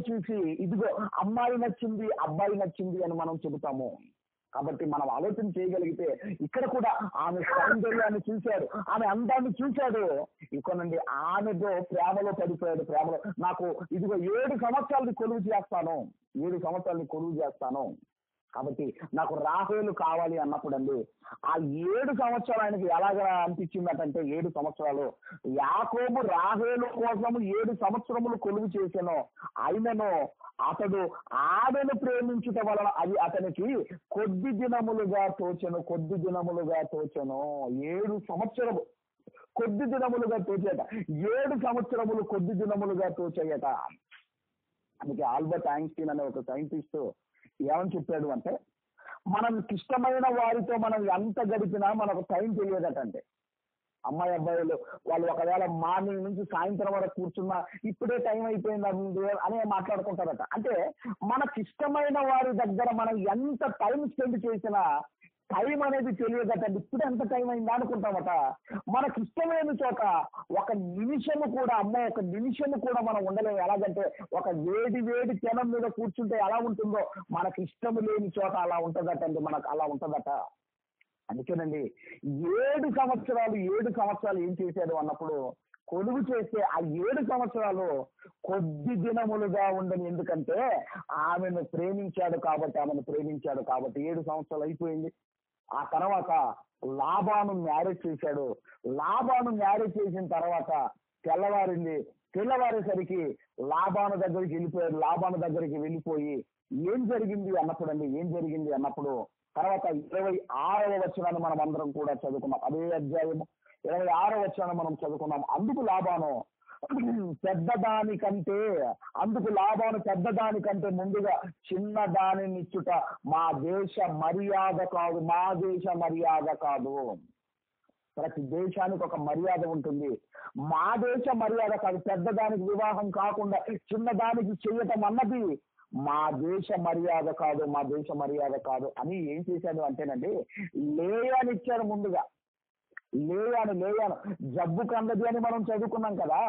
చూసి ఇదిగో అమ్మాయి నచ్చింది అబ్బాయి నచ్చింది అని మనం చెబుతాము. కాబట్టి మనం ఆలోచన చేయగలిగితే ఇక్కడ కూడా ఆమె సౌందర్యాన్ని చూశాడు, ఆమె అందాన్ని చూశాడు. ఇకొనండి ఆమెతో ప్రేమలో పడిపోయాడు. ప్రేమలో నాకు ఇదిగో 7 సంవత్సరాలని కొలువు చేస్తాను కాబట్టి నాకు రాహేలు కావాలి అన్నప్పుడు అండి ఆ 7 సంవత్సరాలు ఆయనకి ఎలాగా అనిపించిందటంటే 7 సంవత్సరాలు యాకోబు రాహేలు కోసం 7 సంవత్సరములు కొలువు చేశాను. అయినను అతడు ఆమెను ప్రేమించుట వలన అది అతనికి కొద్ది దినములుగా తోచెను. 7 సంవత్సరము కొద్ది దినములుగా తోచేట. 7 సంవత్సరములు కొద్ది దినములుగా తోచేయట. అందుకే ఆల్బర్ట్ ఐన్స్టీన్ అనే ఒక సైంటిస్ట్ ఏమని చెప్పాడు అంటే, మనకి ఇష్టమైన వారితో మనం ఎంత గడిపినా మనకు టైం తెలియదటంటే. అమ్మాయి అబ్బాయిలు వాళ్ళు ఒకవేళ మార్నింగ్ నుంచి సాయంత్రం వరకు కూర్చున్నా ఇప్పుడే టైం అయిపోయింది అని మాట్లాడుకుంటారట. అంటే మనకిష్టమైన వారి దగ్గర మనం ఎంత టైం స్పెండ్ చేసినా టైం అనేది తెలియదటండి. ఇప్పుడు ఎంత టైం అయిందా అనుకుంటామట. మనకి ఇష్టమైన చోట ఒక నిమిషము కూడా మనం ఉండలేము. ఎలాగంటే ఒక వేడి జనం మీద కూర్చుంటే ఎలా ఉంటుందో మనకి ఇష్టము లేని చోట అలా ఉంటుందటండి, మనకు అలా ఉంటుందట. అందుకేనండి 7 సంవత్సరాలు ఏం చేశాడు అన్నప్పుడు కొలువు చేస్తే ఆ 7 సంవత్సరాలు కొద్ది దినములుగా ఉండని. ఎందుకంటే ఆమెను ప్రేమించాడు కాబట్టి 7 సంవత్సరాలు అయిపోయింది. ఆ తర్వాత లాబాను మ్యారేజ్ చేశాడు. లాబాను మ్యారేజ్ చేసిన తర్వాత తెల్లవారేసరికి లాబాను దగ్గరికి వెళ్ళిపోయి ఏం జరిగింది అన్నప్పుడు తర్వాత 26వ వచనాన్ని మనం అందరం కూడా చదువుకున్నాం. అదే అధ్యాయము 26వ వచనాన్ని మనం చదువుకున్నాం. అందుకు లాబాను పెద్దదానికంటే ముందుగా చిన్నదానినిచ్చుట మా దేశ మర్యాద కాదు. ప్రతి దేశానికి ఒక మర్యాద ఉంటుంది. మా దేశ మర్యాద కాదు. పెద్దదానికి వివాహం కాకుండా చిన్నదానికి చేయటం అన్నది మా దేశ మర్యాద కాదు అని ఏం చేశాడు అంటేనండి, లేయానిచ్చాడు. ముందుగా లేయాను జబ్బు కన్నది అని మనం చదువుకున్నాం కదా,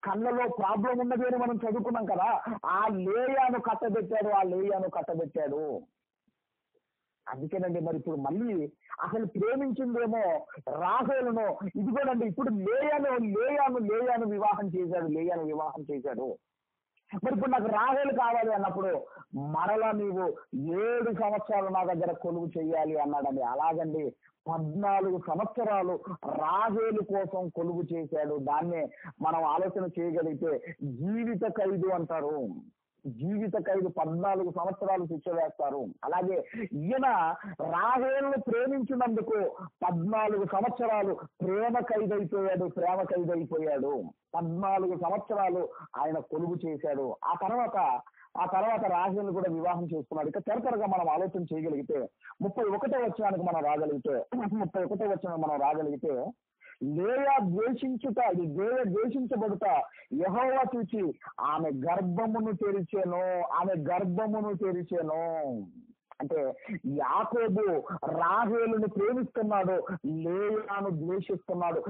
కళ్ళలో ప్రాబ్లం ఉన్నది అని మనం చదువుకున్నాం కదా. ఆ లేయాను కట్టబెట్టాడు. అందుకేనండి మరి ఇప్పుడు మళ్ళీ అసలు ప్రేమించిందేమో రాహేలును, ఇదిగోనండి ఇప్పుడు లేయాను వివాహం చేశాడు. మరి ఇప్పుడు నాకు రాహేలు కావాలి అన్నప్పుడు మరలా నీవు 7 సంవత్సరాలు నా దగ్గర కొలువు చేయాలి అన్నాడండి. అలాగండి 14 సంవత్సరాలు రాహేలు కోసం కొలువు చేశాడు. దాన్నే మనం ఆలోచన చేయగలిగితే జీవిత ఖైదు అంటారు. 14 సంవత్సరాలు శిక్ష వేస్తారు. అలాగే ఈయన రాహేలును ప్రేమించినందుకు 14 సంవత్సరాలు ప్రేమ ఖైదైపోయాడు. 14 సంవత్సరాలు ఆయన కొలువు చేశాడు. ఆ తర్వాత రాహేలును కూడా వివాహం చేసుకున్నాడు. ఇక త్వరగా మనం ఆలోచన చేయగలిగితే 31వ వచనానికి మనం రాగలిగితే లేయా ద్వేషించబడుట యెహోవా చూచి ఆమె గర్భమును తెరిచెను. అంటే యాకోబు రాహేలును ప్రేమిస్తున్నాడు, లేయాను ద్వేషిస్తున్నాడు.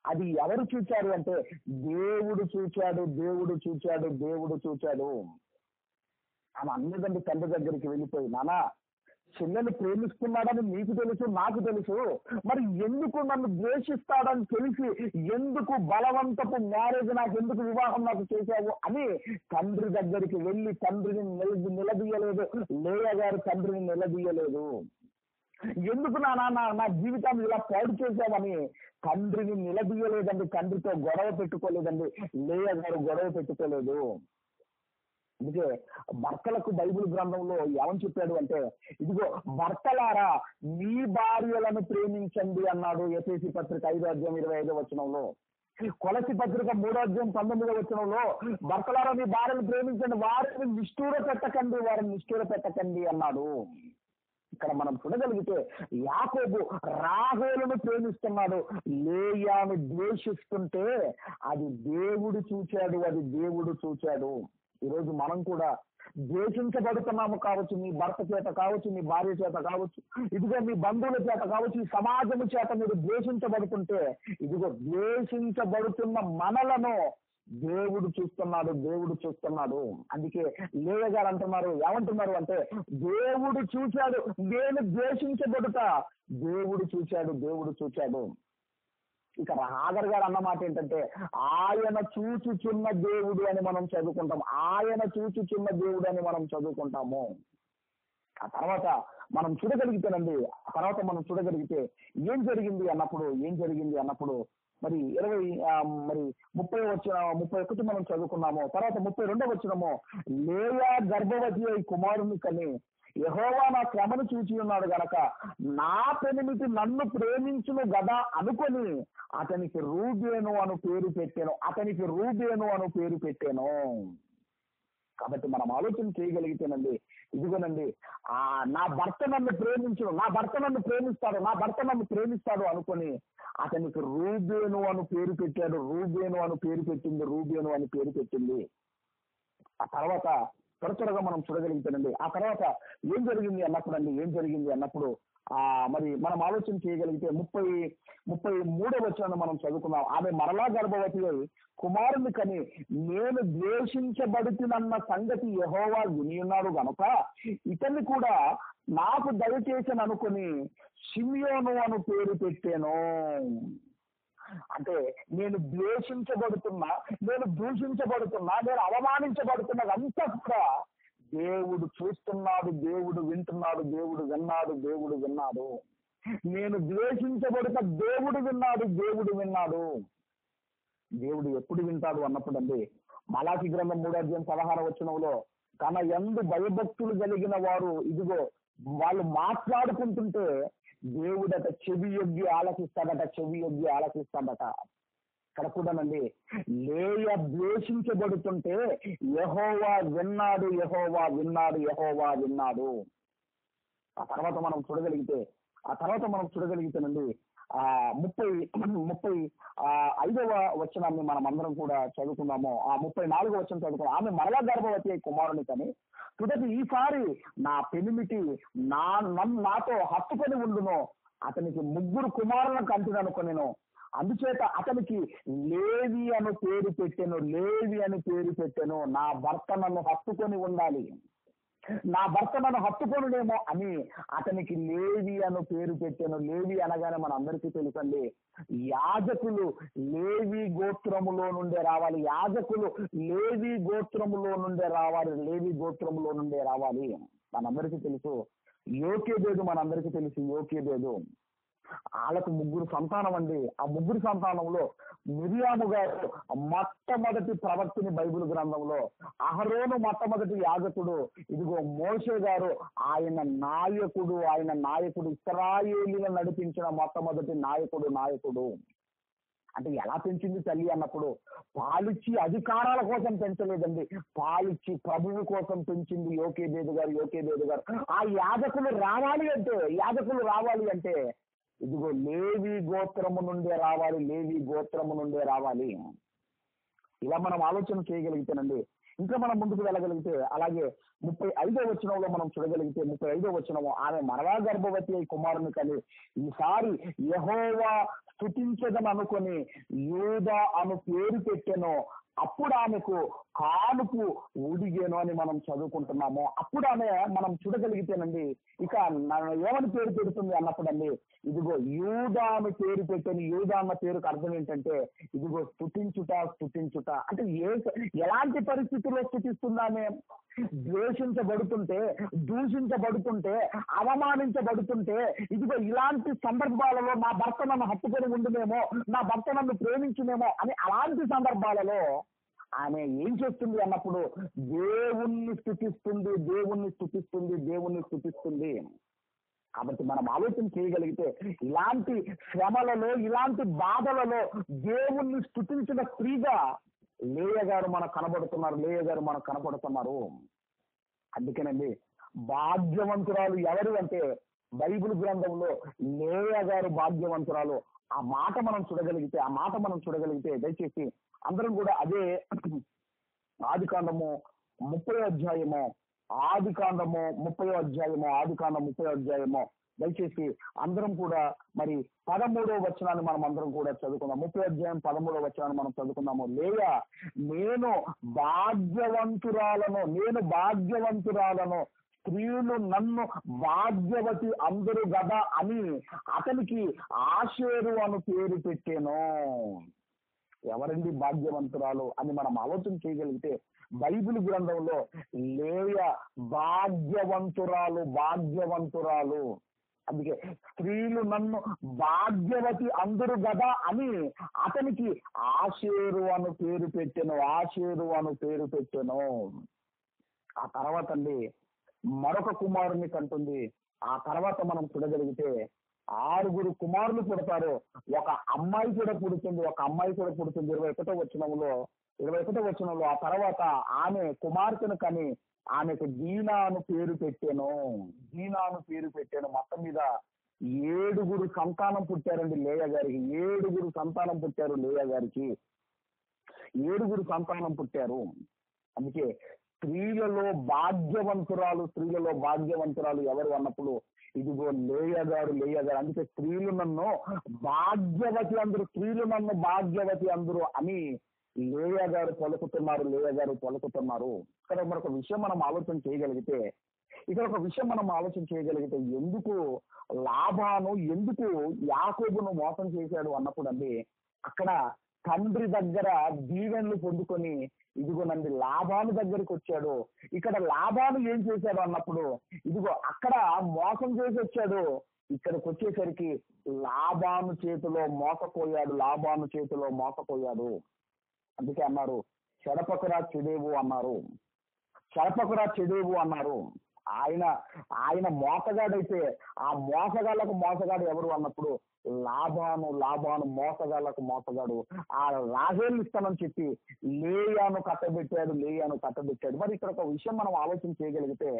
అది ఎవరు చూచారు అంటే దేవుడు చూచాడు. ఆమె అన్నదండి తండ్రి దగ్గరికి వెళ్ళిపోయి, నానా చెల్లెలు ప్రేమిస్తున్నాడని నీకు తెలుసు, నాకు తెలుసు, మరి ఎందుకు నన్ను ద్వేషిస్తాడని తెలిసి ఎందుకు బలవంతపు మ్యారేజ్ నాకు వివాహం చేశావు అని తండ్రి దగ్గరికి వెళ్ళి తండ్రిని నిలదీయలేదు. లేయా గారు తండ్రిని నిలదీయలేదు. ఎందుకు నా జీవితాన్ని ఇలా పాడు చేశావని తండ్రిని నిలదీయలేదండి. తండ్రితో గొడవ పెట్టుకోలేదండి. లేయా గారు గొడవ పెట్టుకోలేదు. అందుకే భర్తలకు బైబిల్ గ్రంథంలో ఏమని చెప్పాడు అంటే, ఇదిగో భర్తలారా మీ భార్యలను ప్రేమించండి అన్నాడు. ఎఫెసీ పత్రిక 5వ అధ్యాయం 25వ వచనంలో. కొలసి పత్రిక 3వ అధ్యాయం 19వ వచనంలో భర్తలారా మీ భార్యను ప్రేమించండి, వారిని నిష్ఠూర పెట్టకండి అన్నాడు. ఇక్కడ మనం చూడగలిగితే యాకోబు రాహేలును ప్రేమిస్తున్నాడు, లేయాను ద్వేషిస్తుంటే అది దేవుడు చూచాడు, అది దేవుడు చూచాడు. ఈరోజు మనం కూడా ద్వేషించబడుతున్నాము కావచ్చు, మీ భర్త చేత కావచ్చు, మీ భార్య చేత కావచ్చు, ఇదిగో మీ బంధువుల చేత కావచ్చు, ఈ సమాజం చేత మీరు ద్వేషించబడుతుంటే, ఇదిగో ద్వేషించబడుతున్న మనలను దేవుడు చూస్తున్నాడు, దేవుడు చూస్తున్నాడు. అందుకే లేయ గారు అంటున్నారు, ఏమంటున్నారు అంటే, దేవుడు చూశాడు, నేను ద్వేషించబడుట దేవుడు చూశాడు, దేవుడు చూశాడు. ఇక హాగర్ గారు అన్నమాట ఏంటంటే, ఆయన చూచుచున్న దేవుడు అని మనం చదువుకుంటాం, ఆయన చూచుచున్న దేవుడు అని మనం చదువుకుంటాము. ఆ తర్వాత మనం చూడగలిగితేనండి, మనం చూడగలిగితే ఏం జరిగింది అన్నప్పుడు మరి 31 మనం చదువుకున్నాము. తర్వాత 32 వచనము, లేయా గర్భవతి అయి కుమారుని కని యెహోవా నా శ్రమను చూచి ఉన్నాడు గనక నా పెనిమిటి నన్ను ప్రేమించును గదా అనుకొని అతనికి రూబేను అను పేరు పెట్టాను. కాబట్టి మనం ఆలోచన చేయగలిగితేనండి, ఇదిగోనండి నా భర్త నన్ను ప్రేమించును, నా భర్త నన్ను ప్రేమిస్తాడు అనుకొని అతనికి రూబేను అను పేరు పెట్టాడు. రూబేను అని పేరు పెట్టింది. ఆ తర్వాత త్వరగా మనం చూడగలిగితేనండి, ఆ తర్వాత ఏం జరిగింది అన్నప్పుడు మరి మనం ఆలోచన చేయగలిగితే 33వ వచనాన్ని మనం చదువుకున్నాం. ఆమె మరలా గర్భవతి అయి కుమారుని కని నేను ద్వేషించబడుతున్న సంగతి యెహోవా విని ఉన్నాడు గనుక ఇతన్ని కూడా నాకు దయచేసని అనుకుని షిమ్యోను అను పేరు పెట్టాను. అంటే నేను ద్వేషించబడుతున్నా, నేను దూషించబడుతున్నా, నేను అవమానించబడుతున్నదంతా కూడా దేవుడు చూస్తున్నాడు, దేవుడు వింటున్నాడు, దేవుడు విన్నాడు. నేను ద్వేషించబడుత దేవుడు విన్నాడు. దేవుడు ఎప్పుడు వింటాడు అన్నప్పుడు అండి, మలాకి గ్రంథం 3:16 వచనంలో తన యందు భయభక్తులు కలిగిన వారు ఇదిగో వాళ్ళు మాట్లాడుకుంటుంటే దేవుడట చెవి యొగ్గి ఆలకిస్తాడట. ఇక్కడ కూడానండి, లేయ ద్వేషించబడుతుంటే యెహోవా విన్నాడు. ఆ తర్వాత మనం చూడగలిగితేనండి 35వ వచనాన్ని మనం అందరం కూడా చదువుకున్నాము. ఆ 34వ వచనం చదువుకున్నాం. ఆమె మరలా గర్భవతి అయి కుమారుని కని తుదటి ఈసారి నా పెనిమిటి నాతో హత్తుకొని ఉండును, అతనికి 3 కుమారులను కంటిననుకొనెను. అందుచేత అతనికి లేవి అని పేరు పెట్టెను. నా భర్త నన్ను హత్తుకొని ఉండాలి, నా భర్త నన్ను హత్తుకొనుడేమో అని అతనికి లేవి అని పేరు పెట్టాను. లేవి అనగానే మన అందరికీ తెలుసండి, యాజకులు లేవి గోత్రములో నుండే రావాలి. మనందరికీ తెలుసు యోకేబేదు. వాళ్ళకు 3 సంతానం అండి. ఆ 3 సంతానంలో మిరియాము గారు మొట్టమొదటి ప్రవక్తిని బైబిల్ గ్రంథంలో, అహరోను మొట్టమొదటి యాజకుడు, ఇదిగో మోషే గారు ఆయన నాయకుడు, ఇశ్రాయేలీలను నడిపించిన మొట్టమొదటి నాయకుడు. అంటే ఎలా పెంచింది తల్లి అన్నప్పుడు, పాలిచ్చి అధికారాల కోసం పెంచలేదండి, పాలిచ్చి ప్రభువు కోసం పెంచింది యోకేబేదు గారు. ఆ యాజకులు రావాలి అంటే ఇదిగో లేవి గోత్రము నుండే రావాలి. ఇలా మనం ఆలోచన చేయగలిగితేనండి, ఇంకా మనం ముందుకు వెళ్ళగలిగితే, అలాగే 35వ వచనంలో మనం చూడగలిగితే 35వ వచనము, ఆమె మరలా గర్భవతి అయి కుమారుని కని ఈసారి యెహోవా స్తుతించదని అనుకొని యూదా అను పేరు పెట్టెను. అప్పుడు ఆమెకు కానుపు ఊడిగేను అని మనం చదువుకుంటున్నాము. అప్పుడు ఆమె మనం చూడగలిగితేనండి, ఇక ఏమని పేరు పెడుతుంది అన్నప్పుడండి, ఇదిగో యూదా అని పేరు పెట్టని. యూదా అన్న పేరుకు అర్థం ఏంటంటే ఇదిగో స్తుతించుట. అంటే ఎలాంటి పరిస్థితుల్లో స్తుతిస్తుందామె? ద్వేషించబడుతుంటే, దూషించబడుతుంటే, అవమానించబడుతుంటే, ఇదిగో ఇలాంటి సందర్భాలలో నా భర్త నన్ను హత్తుకొని ఉండునేమో, నా భర్త నన్ను ప్రేమించునేమో అని అలాంటి సందర్భాలలో ఆమె ఏం చేస్తుంది అన్నప్పుడు దేవుణ్ణి స్తుతిస్తుంది. కాబట్టి మనం ఆలోచన చేయగలిగితే, ఇలాంటి శ్రమలలో, ఇలాంటి బాధలలో దేవుణ్ణి స్తుతించిన స్త్రీగా లేయ గారు మనకు కనబడుతున్నారు. అందుకేనండి, భాగ్యవంతురాలు ఎవరు అంటే బైబిల్ గ్రంథంలో లేయా గారు భాగ్యవంతురాలు, ఆ మాట మనం చూడగలిగితే దయచేసి అందరం కూడా అదే ఆదికాండము 30వ అధ్యాయము ఆదికాండం 30వ అధ్యాయము దయచేసి అందరం కూడా మరి 13వ వచనాన్ని మనం అందరం కూడా చదువుకుందాం. 30వ అధ్యాయం 13వ వచనాన్ని మనం చదువుకుందాము. లేయా, నేను భాగ్యవంతురాలను, స్త్రీలు నన్ను భాగ్యవతి అందరు గదా అని అతనికి ఆషేరు అను పేరు పెట్టాను. ఎవరండి భాగ్యవంతురాలు అని మనం ఆలోచన చేయగలిగితే బైబిల్ గ్రంథంలో లేయా భాగ్యవంతురాలు. అందుకే స్త్రీలు నన్ను భాగ్యవతి అందరు గదా అని అతనికి ఆషేరు అను పేరు పెట్టాను. ఆ తర్వాత అండి మరొక కుమారుని కంటుంది. ఆ తర్వాత మనం చూడగలిగితే 6 కుమారులు పుడతారు. ఒక అమ్మాయి కూడా పుడుతుంది. 21వ వచనంలో ఆ తర్వాత ఆమె కుమార్తెను కని ఆమెకు దీనా అను పేరు పెట్టాను. మొత్తం మీద 7 సంతానం పుట్టారండి లేయా గారికి. 7 సంతానం పుట్టారు లేయా గారికి. 7 సంతానం పుట్టారు. అందుకే స్త్రీలలో భాగ్యవంతురాలు ఎవరు అన్నప్పుడు ఇదిగో లేయా గారు. అందుకే స్త్రీలు నన్ను భాగ్యవతి అందరు అని లేయా గారు పలుకుతున్నారు. ఇక్కడ మరొక విషయం మనం ఆలోచన చేయగలిగితే ఎందుకు యాకోబును మోసం చేశాడు అన్నప్పుడు అండి అక్కడ తండ్రి దగ్గర దీవెనలు పొందుకొని ఇదిగోనండి లాబాను దగ్గరికి వచ్చాడు. ఇక్కడ లాబాను ఏం చేశాడు అన్నప్పుడు ఇదిగో అక్కడ మోసం చేసి వచ్చాడు. ఇక్కడికి వచ్చేసరికి లాబాను చేతిలో మోసపోయాడు. అందుకే అన్నారు చెడపకురా చెడేవు అన్నారు. ఆయన మోసగాడైతే ఆ మోసగాడు ఎవరు అన్నప్పుడు లాబాను మోసగాడు. ఆ రాహేలు ఇస్తానని చెప్పి లేయాను కట్టబెట్టాడు. మరి ఇక్కడ ఒక విషయం మనం ఆలోచన చేయగలిగితే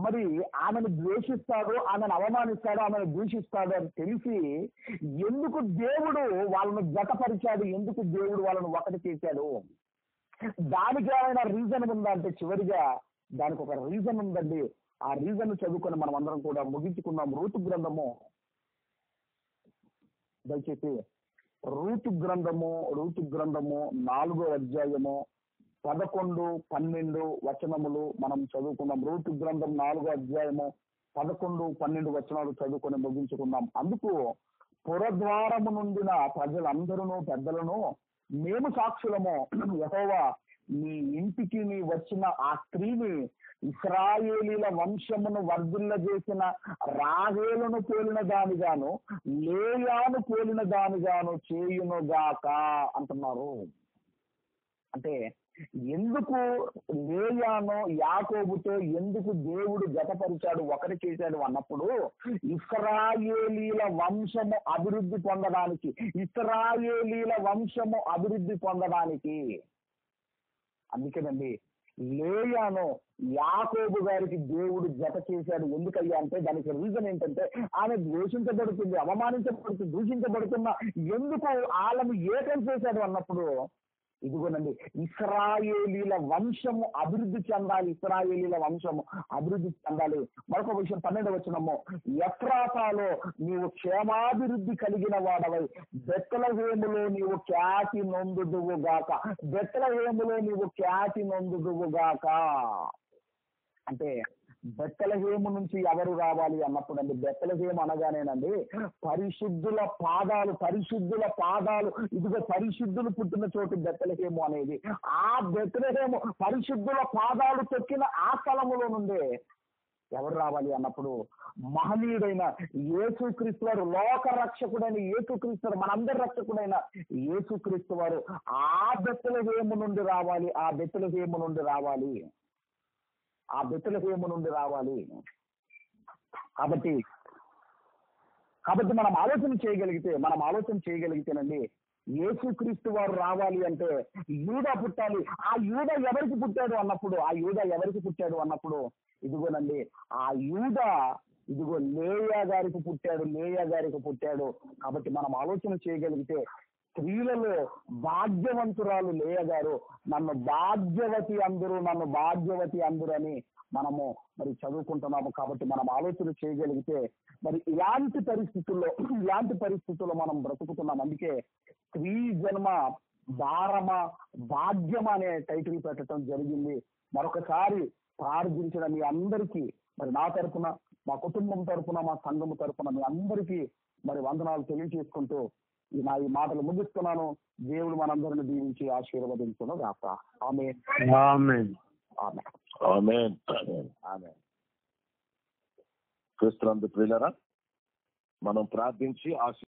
మరి ఆమెను ద్వేషిస్తాడు, ఆమెను అవమానిస్తాడు, ఆమెను దూషిస్తాడు అని తెలిసి ఎందుకు దేవుడు వాళ్ళను జతపరిచాడు, ఎందుకు దేవుడు వాళ్ళను ఒకటి చేశాడు? దానికి ఏమైనా రీజన్ ఉందా అంటే చివరిగా దానికి ఒక రీజన్ ఉందండి. ఆ రీజన్ చదువుకొని మనం అందరం కూడా ముగించుకున్నాం. రూతు గ్రంథము దయచేసి రూతు గ్రంథము 4వ అధ్యాయము 11, 12 వచనములు మనం చదువుకున్నాం. రూతు గ్రంథం 4వ అధ్యాయము 11, 12 వచనాలు చదువుకొని ముగించుకున్నాం. అందుకు పురద్వారము నుండిన ప్రజలందరూ పెద్దలను మేము సాక్షులము, యెహోవా నీ ఇంటికి నీ వచ్చిన ఆ స్త్రీని ఇశ్రాయేలీల వంశమును వర్ధిల్ల చేసిన రాహేలును పోలిన దానిగాను లేయాను పోలిన దానిగాను చేయునుగాక అంటున్నారు. అంటే ఎందుకు లేయాను యాకోబుతో ఎందుకు దేవుడు జతపరిచాడు, ఒకటి చేశాడు అన్నప్పుడు ఇశ్రాయేలీల వంశము అభివృద్ధి పొందడానికి. అందుకేనండి లేయాను యాకోబు గారికి దేవుడు జత చేశాడు. ఎందుకయ్యా అంటే దానికి రీజన్ ఏంటంటే ఆమె ద్వేషించబడుతుంది, అవమానించబడుతుంది, దూషించబడుతున్న ఎందుకు వాళ్ళను ఏకం చేశాడు అన్నప్పుడు ఇదిగోనండి ఇశ్రాయేలీల వంశము అభివృద్ధి చెందాలి. మరొక విషయం 12వ వచనము, ఎఫ్రాతాలో నీవు క్షేమాభివృద్ధి కలిగిన వాడవై బెత్లెహేములో నీవు ఖ్యాతి నొందుదువు గాక. అంటే బెత్లెహేము నుంచి ఎవరు రావాలి అన్నప్పుడు అండి బెత్లెహేము అనగానేనండి పరిశుద్ధుల పాదాలు ఇదిగో పరిశుద్ధులు పుట్టిన చోటు బెత్లెహేము అనేది. ఆ బెత్లెహేము పరిశుద్ధుల పాదాలు తొక్కిన ఆ స్థలములో నుండే ఎవరు రావాలి అన్నప్పుడు మహనీయుడైన యేసుక్రీస్తు వారు, లోక రక్షకుడైన యేసుక్రీస్తు వారు, మనందరి రక్షకుడైన యేసుక్రీస్తు వారు ఆ బెత్లెహేము నుండి రావాలి. కాబట్టి మనం ఆలోచన చేయగలిగితేనండి యేసుక్రీస్తు వారు రావాలి అంటే యూదా పుట్టాలి. ఆ యూదా ఎవరికి పుట్టాడు అన్నప్పుడు ఇదిగోనండి ఆ యూదా ఇదిగో లేయా గారికి పుట్టాడు. కాబట్టి మనం ఆలోచన చేయగలిగితే స్త్రీలలో భాగ్యవంతురాలు లేయా గారు, నన్ను భాగ్యవతి అందరూ అని మనము మరి చదువుకుంటున్నాము. కాబట్టి మనం ఆలోచన చేయగలిగితే మరి ఇలాంటి పరిస్థితుల్లో మనం బ్రతుకుతున్నాం. అందుకే స్త్రీ జన్మ భాగ్యమా అనే టైటిల్ పెట్టడం జరిగింది. మరొకసారి ప్రార్థించిన మీ అందరికీ మరి నా తరపున, మా కుటుంబం తరపున, మా సంఘం తరపున మీ అందరికీ మరి వందనాలు తెలియజేసుకుంటూ ఈ మాటలు ముగిస్తున్నాను. దేవుడు మనందరిని దీవించి ఆశీర్వదించును గాక. ఆమేన్. క్రీస్తునందు ప్రియులారా, మనం ప్రార్థించి